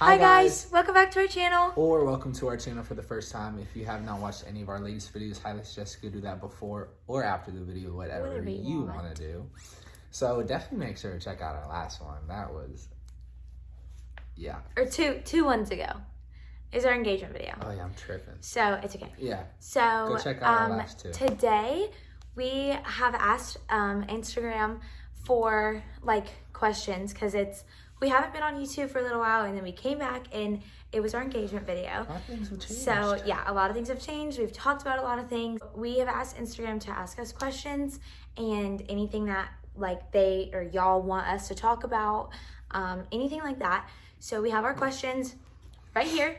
Hi guys, welcome back to our channel. Or welcome to our channel for the first time. If you have not watched any of our latest videos, highly suggest you do that before or after the video, whatever you want to do. So definitely make sure to check out our last one. That was, yeah. Or two ones ago is our engagement video. Oh yeah, I'm tripping. So it's okay. Yeah. So go check out our last two. Today we have asked Instagram for like questions because we haven't been on YouTube for a little while, and then we came back and it was our engagement video. A lot of things have changed. So yeah, a lot of things have changed. We've talked about a lot of things. We have asked Instagram to ask us questions and anything that like they or y'all want us to talk about, anything like that. So we have our questions right here.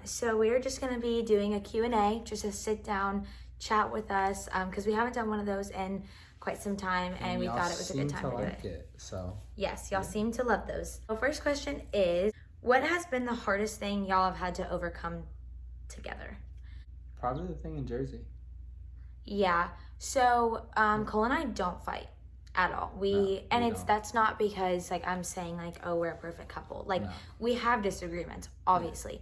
So we're just gonna be doing a Q&A, just a sit down chat with us, because we haven't done one of those in quite some time, and we thought it was a good time to do it. So yes, y'all seem to love those. So first question is, what has been the hardest thing y'all have had to overcome together? Probably the thing in Jersey. Yeah. So Cole and I don't fight at all. That's not because like I'm saying like, oh, we're a perfect couple. Like we have disagreements, obviously.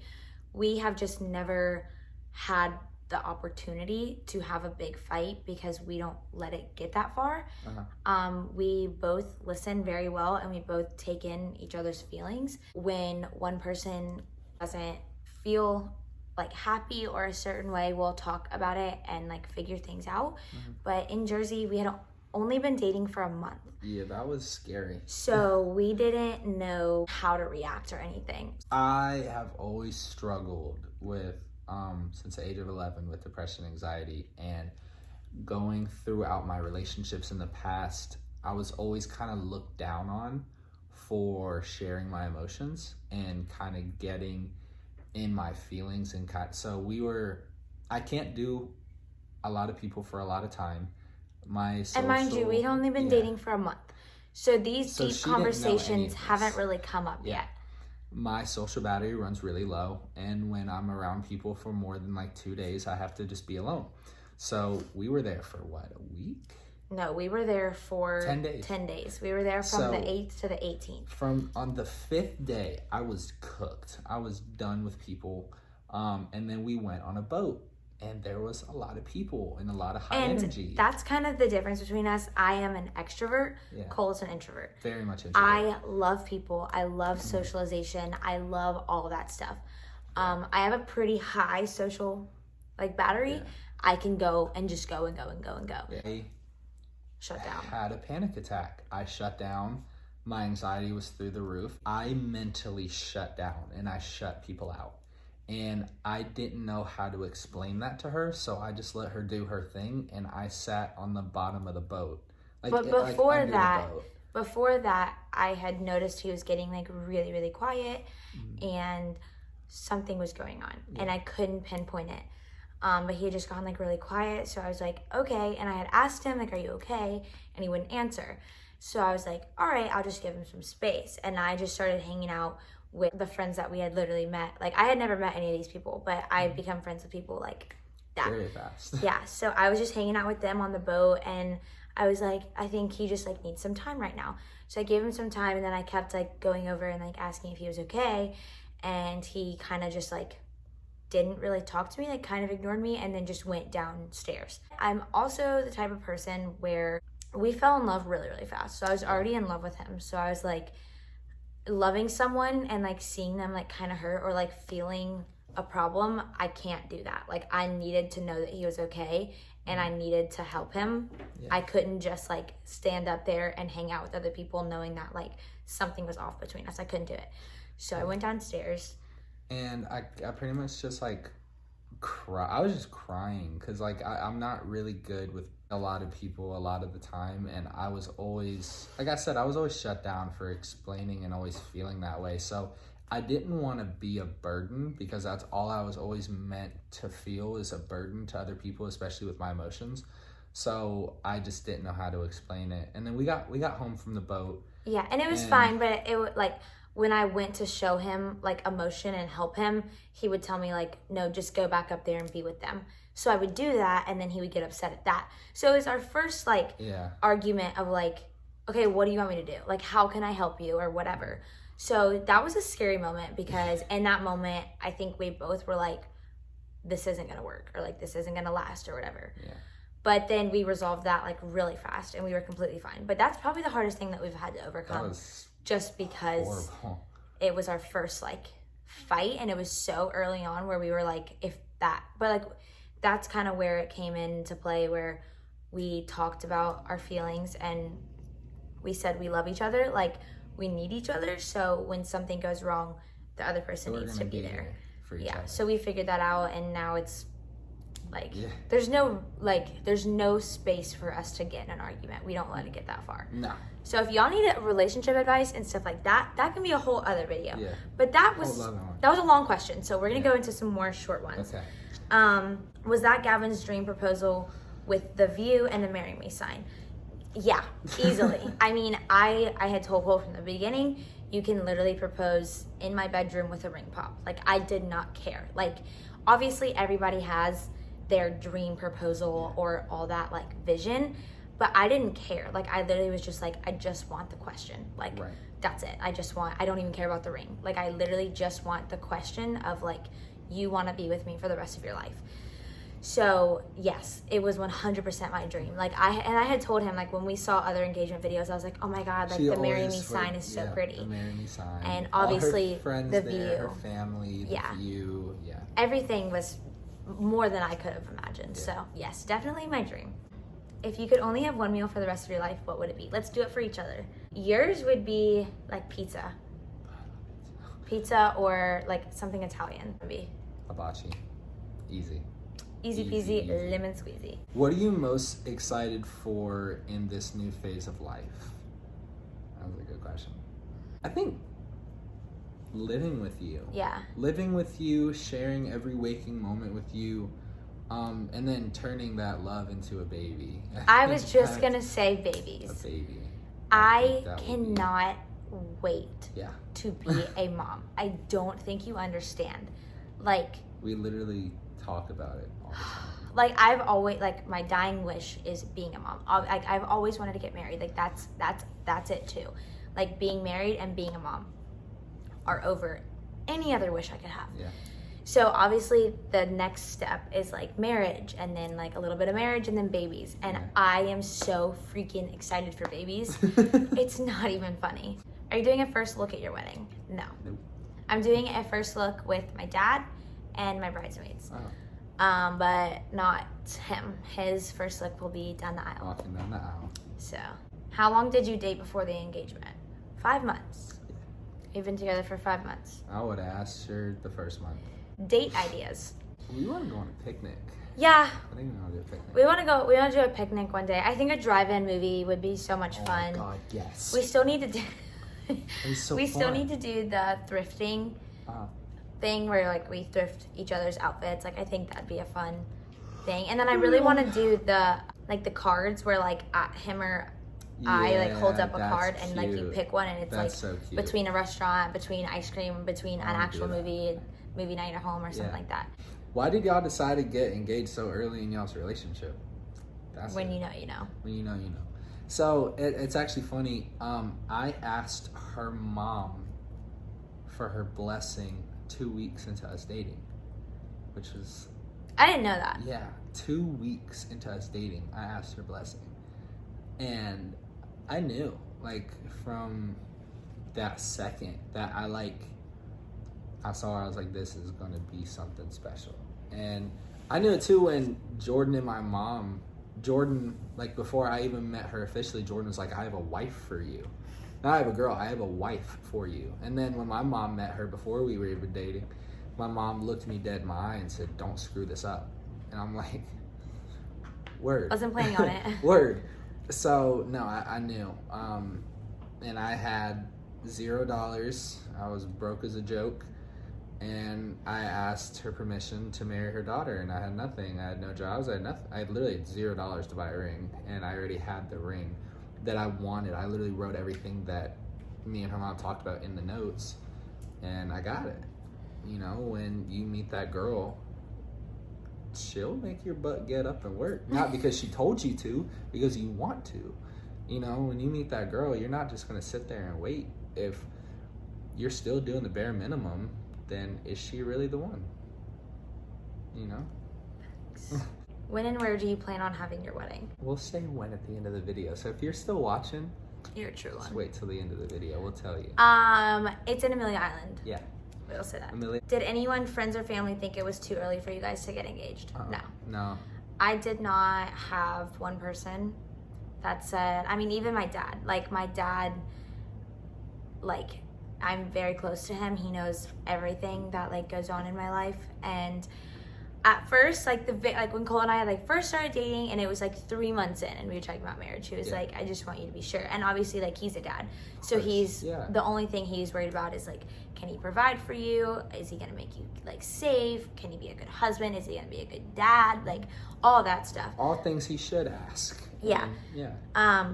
We have just never had the opportunity to have a big fight because we don't let it get that far. We both listen very well, and we both take in each other's feelings. When one person doesn't feel like happy or a certain way, we'll talk about it and like figure things out. But in Jersey, we had only been dating for a month. Yeah, that was scary. So we didn't know how to react or anything. I have always struggled with since the age of 11 with depression, anxiety, and going throughout my relationships in the past, I was always kind of looked down on for sharing my emotions and kind of getting in my feelings. And I can't do a lot of people for a lot of time. And mind you, we'd only been dating for a month. So these deep conversations haven't really come up yet. My social battery runs really low, and when I'm around people for more than like 2 days, I have to just be alone. So we were there for what, a week? No, we were there for 10 days. 10 days. We were there from the 8th to the 18th. On the 5th day, I was cooked. I was done with people. And then we went on a boat, and there was a lot of people and a lot of high energy. That's kind of the difference between us. I am an extrovert. Yeah. Cole is an introvert. Very much introvert. I love people. I love socialization. I love all of that stuff. I have a pretty high social battery. Yeah. I can go and just go and go and go and go. I shut down. Had a panic attack. I shut down. My anxiety was through the roof. I mentally shut down, and I shut people out. And I didn't know how to explain that to her, so I just let her do her thing, and I sat on the bottom of the boat. But before that, I had noticed he was getting really, really quiet, and something was going on, and I couldn't pinpoint it. But he had just gone really quiet, so I was like, okay. And I had asked him are you okay? And he wouldn't answer. So I was like, all right, I'll just give him some space. And I just started hanging out with the friends that we had literally met. I had never met any of these people, but I had become friends with people like that. Very fast. Yeah, so I was just hanging out with them on the boat, and I was like, I think he just needs some time right now. So I gave him some time, and then I kept going over and asking if he was okay, and he kind of just didn't really talk to me, kind of ignored me, and then just went downstairs. I'm also the type of person where we fell in love really, really fast. So I was already in love with him. So I was loving someone and seeing them kind of hurt or feeling a problem, I can't do that. I needed to know that he was okay, and I needed to help him. I couldn't just stand up there and hang out with other people knowing that something was off between us. I couldn't do it. So I went downstairs, and I pretty much just cry. I was just crying because I'm not really good with a lot of people a lot of the time, and I was always, like I said, I was always shut down for explaining and always feeling that way. So I didn't want to be a burden, because that's all I was always meant to feel, is a burden to other people, especially with my emotions. So I just didn't know how to explain it. And then we got home from the boat. Yeah, and it was fine, but it was when I went to show him emotion and help him, he would tell me no, just go back up there and be with them. So I would do that, and then he would get upset at that. So it was our first argument of okay, what do you want me to do? How can I help you or whatever? So that was a scary moment because in that moment, I think we both were like, this isn't going to work, or like, this isn't going to last, or whatever. Yeah. But then we resolved that like really fast and we were completely fine. But that's probably the hardest thing that we've had to That overcome, was just because horrible. it was our first like fight, and it was so early on where we were like, if that, but like that's kind of where it came into play, where we talked about our feelings and we said we love each other, like we need each other. So when something goes wrong, the other person needs to be there for each other. So we figured that out, and now it's like, Yeah. there's no space for us to get in an argument. We don't let it get that far. No. So if y'all need relationship advice and stuff like that, that can be a whole other video. Yeah. But that Whole was other one. that was a long question, so we're gonna go into some more short ones. Okay. Was that Gavin's dream proposal with the view and the marry me sign? Yeah, easily. I mean, I had told Cole from the beginning, you can literally propose in my bedroom with a ring pop. Like, I did not care. Like, obviously everybody has their dream proposal or all that like vision, but I didn't care. Like, I literally was just like, I just want the question. Like, Right. That's it. I don't even care about the ring. Like, I literally just want the question of like, you want to be with me for the rest of your life. So yes, it was 100% my dream. Like, I had told him, like, when we saw other engagement videos, I was like, oh my God, like, the marry me sign is so pretty. The marry me sign. And All obviously her friends the there, view. her family, the view. Yeah. Everything was more than I could have imagined. Yeah. So yes, definitely my dream. If you could only have one meal for the rest of your life, what would it be? Let's do it for each other. Yours would be like pizza. Pizza or like something Italian. Maybe. Hibachi. Easy. Easy peasy, lemon squeezy. What are you most excited for in this new phase of life? That was a good question. I think living with you. Yeah. Living with you, sharing every waking moment with you, and then turning that love into a baby. I was just gonna say babies. A baby. I think that would be- cannot wait Yeah. to be a mom. I don't think you understand. Like, We literally talk about it all the time. like I've always, like, my dying wish is being a mom. I've always wanted to get married. Like, that's it too. Like, being married and being a mom are over any other wish I could have. Yeah. So obviously the next step is like marriage, and then like a little bit of marriage, and then babies. And Yeah. I am so freaking excited for babies. It's not even funny. Are you doing a first look at your wedding? No. Nope. I'm doing a first look with my dad and my bridesmaids. Oh, But not him. His first look will be down the aisle. walking down the aisle. So, how long did you date before the engagement? 5 months. You've been together for 5 months. I would have asked her the first month. Date ideas. We want to go on a picnic. Yeah, I think we want to do a picnic. we want to do a picnic one day. I think a drive-in movie would be so much Oh fun. my God, yes. We still need to do It's so we still fun. need to do the thrifting Uh, thing where like we thrift each other's outfits. Like, I think that'd be a fun thing. And then I really want to do the cards where like him or I like holds up a that's card and like you cute. pick one, and it's That's like so cute. between a restaurant, between ice cream, between I an wanna actual do that. movie night at home or something Yeah. like that. Why did y'all decide to get engaged so early in y'all's relationship? That's When it. you know, you know. When you know, you know. So it's actually funny. I asked her mom for her blessing 2 weeks into us dating, which was, I didn't know that. yeah, 2 weeks into us dating, I asked her blessing. And I knew, like, from that second that I saw her, I was like, this is going to be something special. And I knew it too when Jordan and my mom, Jordan, like, before I even met her officially, Jordan was like, I have a wife for you. Now I have a girl, I have a wife for you. And then when my mom met her before we were even dating, my mom looked me dead in my eye and said, don't screw this up. And I'm like, word. Wasn't planning on it. Word. So, no, I knew. And I had $0. I was broke as a joke. And I asked her permission to marry her daughter, and I had nothing. I had no jobs. I had nothing. I had literally $0 to buy a ring, and I already had the ring that I wanted. I literally wrote everything that me and her mom talked about in the notes, and I got it. You know, when you meet that girl, she'll make your butt get up and work. Not because she told you to, because you want to. You know, when you meet that girl, you're not just going to sit there and wait. If you're still doing the bare minimum, then is she really the one? You know? When and where do you plan on having your wedding? We'll say when at the end of the video. So if you're still watching, You're a true just one. wait till the end of the video. We'll tell you. It's in Amelia Island. Yeah. We'll say that. Amelia. Did anyone, friends or family, think it was too early for you guys to get engaged? No. No. I did not have one person that said, I mean, even my dad. Like, my dad, like, I'm very close to him. He knows everything that, like, goes on in my life. And at first, like when Cole and I like first started dating, and it was like 3 months in, and we were talking about marriage. He was like, "I just want you to be sure." And obviously, like, he's a dad, so he's the only thing he's worried about is like, can he provide for you? Is he gonna make you like safe? Can he be a good husband? Is he gonna be a good dad? Like all that stuff. All things he should ask. Yeah.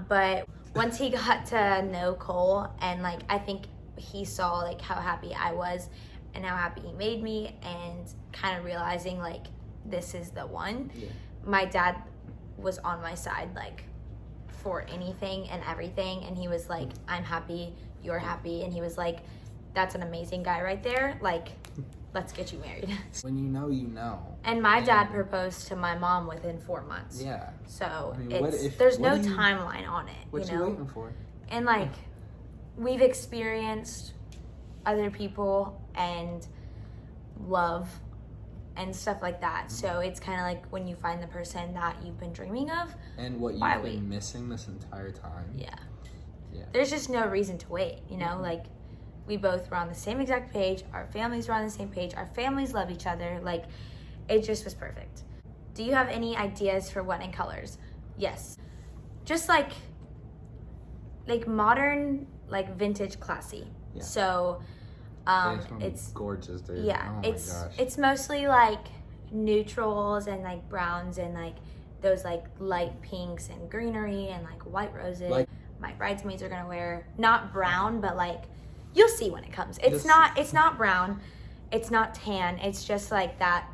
But once he got to know Cole, and like I think he saw like how happy I was and how happy he made me, and kind of realizing like this is the one. My dad was on my side like for anything and everything, and he was like, I'm happy, you're happy, and he was like, that's an amazing guy right there, like let's get you married. When you know, you know. And my dad proposed to my mom within 4 months. Yeah. So I mean, there's no timeline on it. What you know? waiting for? And like we've experienced other people and love and stuff like that. So it's kind of like when you find the person that you've been dreaming of. And what you've been missing this entire time. Yeah. There's just no reason to wait, you know? Like we both were on the same exact page. Our families were on the same page. Our families love each other. Like it just was perfect. Do you have any ideas for wedding colors? Yes. Just like modern, like vintage classy. Yeah. So it's gorgeous, dude. Yeah, oh my gosh. It's mostly like neutrals and like browns and like those like light pinks and greenery and like white roses. Like, my bridesmaids are gonna wear not brown, but like you'll see when it comes. It's not brown, it's not tan. It's just like that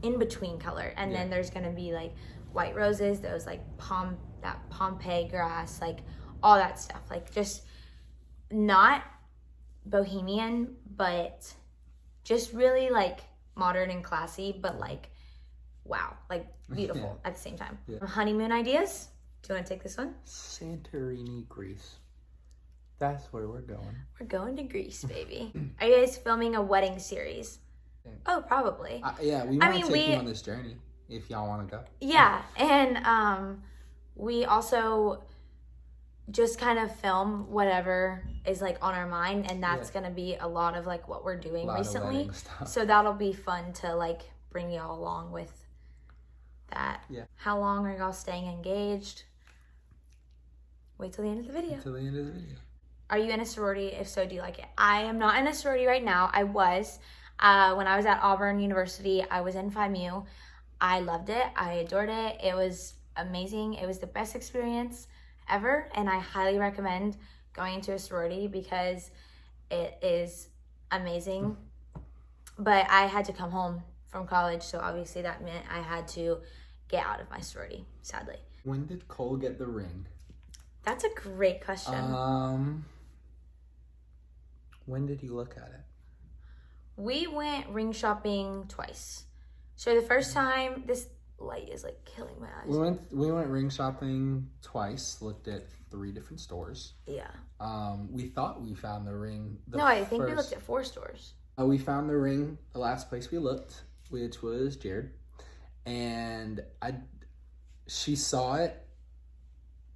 in between color. And then there's gonna be like white roses, those like Pompeii grass, like all that stuff. Like just not bohemian, but just really like modern and classy, but like wow, like beautiful at the same time. Honeymoon ideas? Do you want to take this one? Santorini, Greece. That's where we're going. We're going to Greece, baby. Are you guys filming a wedding series? Oh, probably. We want to take you on this journey if y'all want to go. Yeah, and we also just kind of film whatever is like on our mind, and that's gonna be a lot of like what we're doing recently. So that'll be fun to like bring y'all along with that. Yeah. How long are y'all staying engaged? Wait till the end of the video. Till the end of the video. Are you in a sorority? If so, do you like it? I am not in a sorority right now. I was. When I was at Auburn University, I was in Phi Mu. I loved it. I adored it. It was amazing. It was the best experience ever, and I highly recommend going into a sorority because it is amazing. But I had to come home from college, so obviously that meant I had to get out of my sorority, sadly. When did Cole get the ring? That's a great question. When did you look at it? We went ring shopping twice. So the first time, this light is like killing my eyes. We went ring shopping twice, looked at 3 different stores. Yeah. We thought we found the ring. I think we looked at 4 stores. We found the ring the last place we looked, which was Jared. And she saw it,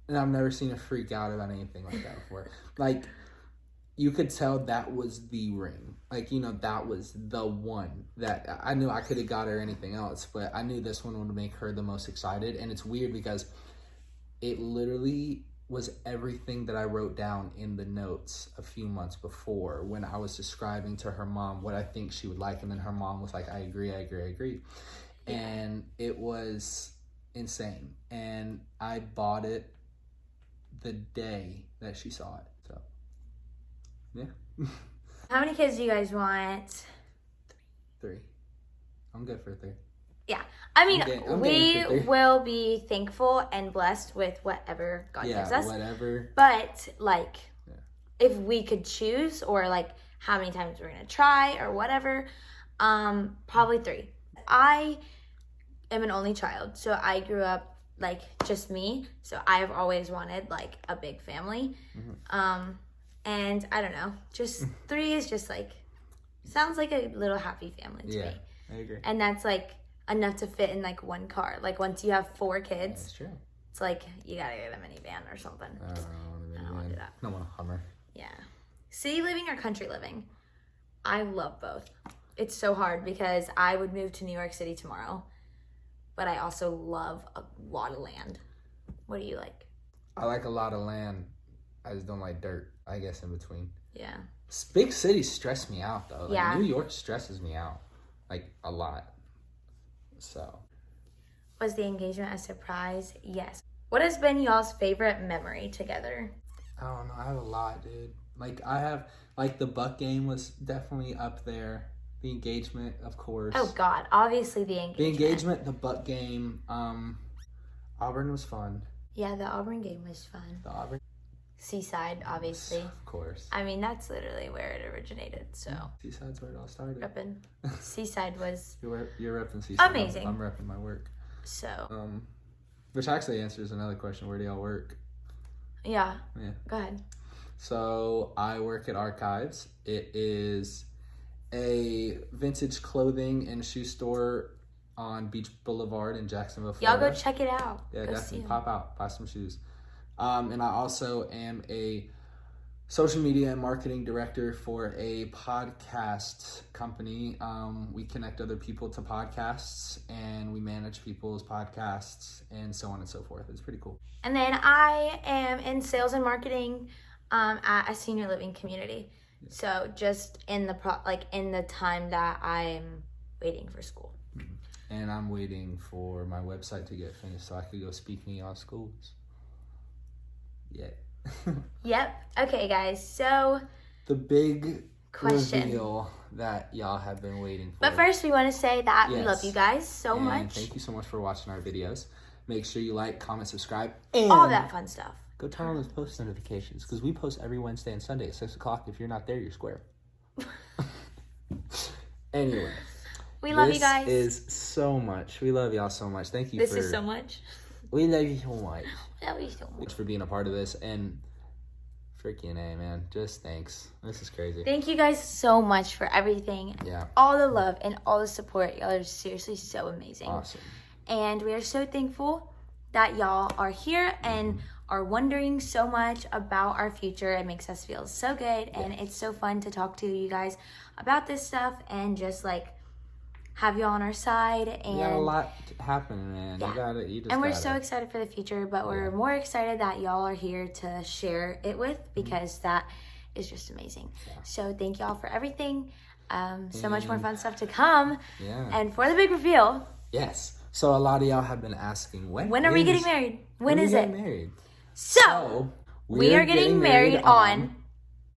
and I've never seen her freak out about anything like that before. Like, you could tell that was the ring. Like, you know, that was the one that I knew I could have got her anything else, but I knew this one would make her the most excited. And it's weird because it literally was everything that I wrote down in the notes a few months before when I was describing to her mom what I think she would like. And then her mom was like, I agree. Yeah. And it was insane. And I bought it the day that she saw it. So, yeah. How many kids do you guys want? 3. I'm good for 3. Yeah. I mean, we will be thankful and blessed with whatever God gives us. Whatever. But, like, if we could choose, or like how many times we're gonna try or whatever, probably 3. I am an only child, so I grew up like just me, so I've always wanted like a big family. And I don't know, just 3 is just like, sounds like a little happy family to me. I agree. And that's like enough to fit in like one car. Like once you have 4 kids, That's true. it's like you gotta get a minivan or something. I don't want to do that. I don't want a Hummer. Yeah. City living or country living? I love both. It's so hard because I would move to New York City tomorrow, but I also love a lot of land. What do you like? I like a lot of land. I just don't like dirt. I guess in between. Yeah. Big cities stress me out though. Like, Yeah. New York stresses me out, like a lot. So. Was the engagement a surprise? Yes. What has been y'all's favorite memory together? I don't know. I have a lot, dude. Like I have, like the Buck game was definitely up there. The engagement, of course. Oh God, obviously the engagement. The engagement, the Buck game. Auburn was fun. Yeah, the Auburn game was fun. The Auburn. Seaside, obviously. Of course. I mean, that's literally where it originated. So. Seaside's where it all started. Reppin'. Seaside was You're repping Seaside. amazing. I'm repping my work. So. Which actually answers another question. Where do y'all work? Yeah. Yeah. Go ahead. So I work at Archives. It is a vintage clothing and shoe store on Beach Boulevard in Jacksonville, Florida. Y'all go check it out. Yeah, go definitely pop out, buy some shoes. And I also am a social media and marketing director for a podcast company. We connect other people to podcasts, and we manage people's podcasts, and so on and so forth. It's pretty cool. And then I am in sales and marketing at a senior living community. Yeah. So just in the in the time that I'm waiting for school. And I'm waiting for my website to get finished so I could go speak in y'all schools. Yeah. Yep. Okay, guys. So the big question reveal that y'all have been waiting for. But first, we want to say that we love you guys so much. Thank you so much for watching our videos. Make sure you like, comment, subscribe, and all that fun stuff. Go turn on those post notifications because we post every Wednesday and Sunday at 6 o'clock. If you're not there, you're square. Anyway. We love you guys. This is so much. We love y'all so much. Thank you This is so much. We love you so much. Love you so much. Thanks for being a part of this. And freaking A, man. Just thanks. This is crazy. Thank you guys so much for everything. Yeah. All the love and all the support. Y'all are seriously so amazing. Awesome. And we are so thankful that y'all are here and are wondering so much about our future. It makes us feel so good. And it's so fun to talk to you guys about this stuff and just like have you on our side. And you got a lot happening, man. Yeah. And we're so excited for the future, but we're more excited that y'all are here to share it with because that is just amazing. Yeah. So thank y'all for everything. So much more fun stuff to come. Yeah. And for the big reveal. Yes. So a lot of y'all have been asking, when are we getting married? When is it? Married? So we are getting married on